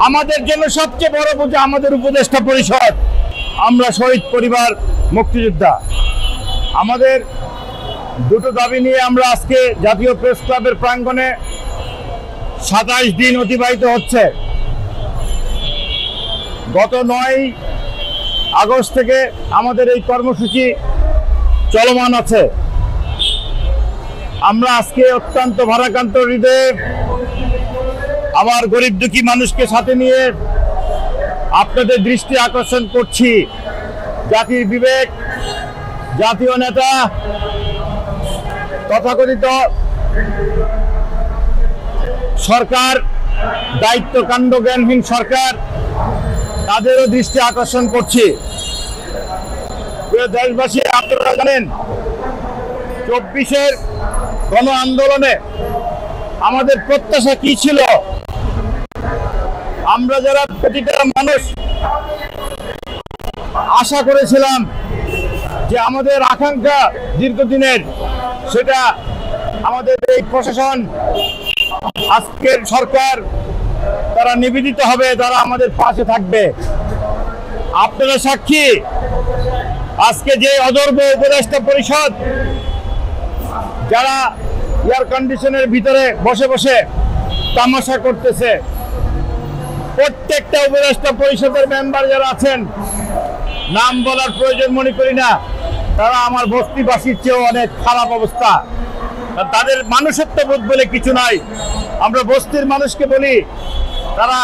আমাদের জন্য সবচেয়ে বড় বোঝা আমাদের উপদেষ্টা পরিষদ। আমরা শহীদ পরিবার, মুক্তিযোদ্ধা। আমাদের দুটো দাবি নিয়ে আমরা আজকে জাতীয় প্রেস ক্লাবের প্রাঙ্গণে 27 দিন অতিবাহিত হচ্ছে। গত 9 আগস্ট থেকে আমাদের এই কর্মসূচি চলমান আছে। আমরা আজকে অত্যন্ত ভারাক্রান্ত হৃদয়ে আমার গরিব দুঃখী মানুষকে সাথে নিয়ে আপনাদের দৃষ্টি আকর্ষণ করছি। জাতির বিবেক, জাতীয় নেতা, তথাকথিত সরকার, দায়িত্ব কাণ্ড জ্ঞানহীন সরকার, তাদেরও দৃষ্টি আকর্ষণ করছি। প্রিয় দেশবাসী, আপনারা জানেন 24-এর গণ আন্দোলনে আমাদের প্রত্যাশা কি ছিল? আমরা যারা প্রতিটা মানুষ আশা করেছিলাম যে আমাদের আকাঙ্ক্ষা দীর্ঘদিনের, সেটা আমাদের এই প্রশাসন, আজকের সরকার, তারা নিবেদিত হবে, তারা আমাদের পাশে থাকবে। আপনারা সাক্ষী, আজকে যে অদর্ব উপদেষ্টা পরিষদ যারা এয়ার কন্ডিশনের ভিতরে বসে বসে তামাশা করতেছে, প্রত্যেকটা উপদেষ্টা পরিষদের মেম্বার যারা আছেন, নাম বলার প্রয়োজন মনে করি না, তারা আমার বস্তিবাসীর চেয়েও অনেক খারাপ অবস্থা। তাদের মানুষত্ব বোধ বলে কিছু নাই। আমরা বস্তির মানুষকে বলি তারা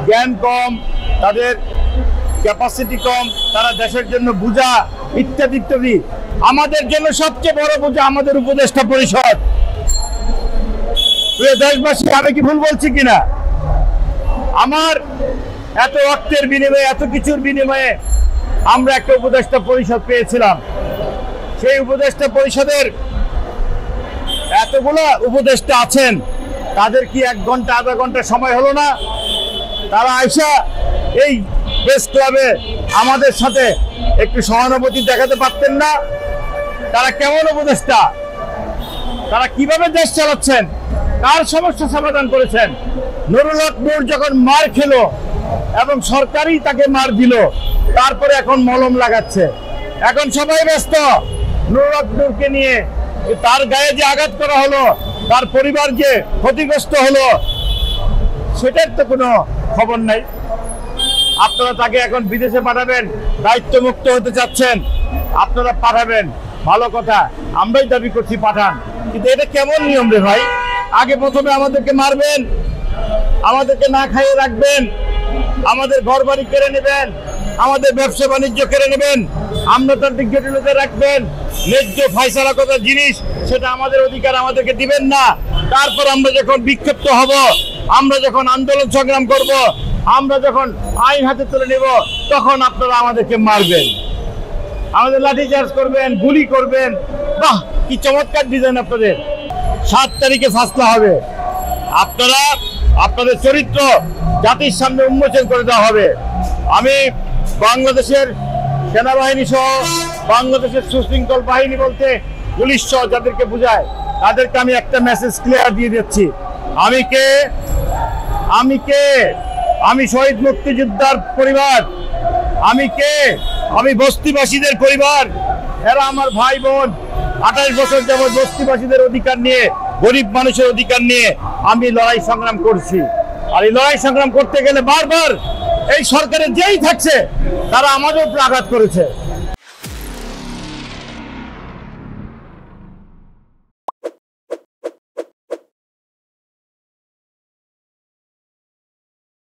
জ্ঞান কম, তাদের ক্যাপাসিটি কম, তারা দেশের জন্য বোঝা ইত্যাদি ইত্যাদি। আমাদের জন্য সবচেয়ে বড় বোঝা আমাদের উপদেষ্টা পরিষদ। প্রিয় দেশবাসী, আমি কি ভুল বলছি কিনা? আমার এত রক্তের বিনিময়ে, এত কিছুর বিনিময়ে আমরা একটা উপদেষ্টা পরিষদ পেয়েছিলাম। সেই উপদেষ্টা পরিষদের এতগুলো উপদেষ্টা আছেন, তাদের কি 1 ঘন্টা আধা ঘন্টা সময় হলো না? তারা আইসা এই প্রেস ক্লাবে আমাদের সাথে একটু সহানুভূতি দেখাতে পারতেন না? তারা কেমন উপদেষ্টা? তারা কিভাবে দেশ চালাচ্ছেন? কার সমস্যা সমাধান করেছেন? নুরুল হক নূর যখন মার খেলো এবং সরকারই তাকে মার দিল, তারপরে এখন মলম লাগাচ্ছে। এখন সবাই ব্যস্ত নুরুল হক নূরকে নিয়ে। তার গায়ে যে আঘাত করা হলো, তার পরিবার যে ক্ষতিগ্রস্ত হলো, সেটার তো কোনো খবর নাই। আপনারা তাকে এখন বিদেশে পাঠাবেন, দায়িত্ব মুক্ত হতে চাচ্ছেন, আপনারা পাঠাবেন, ভালো কথা, আমরাই দাবি করছি পাঠান। কিন্তু এটা কেমন নিয়ম রে ভাই? আগে প্রথমে আমাদেরকে মারবেন, আমাদেরকে না খাইয়ে রাখবেন, আমাদের ঘর বাড়ি কেড়ে নেবেন, আমাদের ব্যবসা বাণিজ্য কেড়ে নেবেন, আমলাতান্ত্রিক জটিলতা রাখবেন, ন্যায্য ফয়সালা করার জিনিস সেটা আমাদের অধিকার আমাদেরকে দিবেন না। তারপর আমরা যখন বিক্ষিপ্ত হব, আমরা যখন আন্দোলন সংগ্রাম করব, আমরা যখন আইন হাতে তুলে নেব, তখন আপনারা আমাদেরকে মারবেন, আমাদের লাঠিচার্জ করবেন, গুলি করবেন। বাহ, কি চমৎকার ডিজাইন আপনাদের! 7 তারিখে ফাসলা হবে। আপনারা আপনাদের চরিত্র জাতির সামনে উন্মোচন করে দেওয়া হবে। আমি বাংলাদেশের সেনাবাহিনী সহ বাংলাদেশের সুশৃঙ্খল বাহিনী বলতে পুলিশ সহ যাদেরকে বোঝায়, তাদেরকে আমি একটা মেসেজ ক্লিয়ার দিয়ে দিচ্ছি। আমি শহীদ মুক্তিযোদ্ধার পরিবার। আমি বস্তিবাসীদের পরিবার। এরা আমার ভাই বোন। 28 বছর যাবৎ বস্তিবাসীদের অধিকার নিয়ে, গরিব মানুষের অধিকার নিয়ে আমি লড়াই সংগ্রাম করছি। আর এই লড়াই সংগ্রাম করতে গেলে বারবার এই সরকারের যেই থাকছে তারা আমাদের উপর আঘাত করেছে।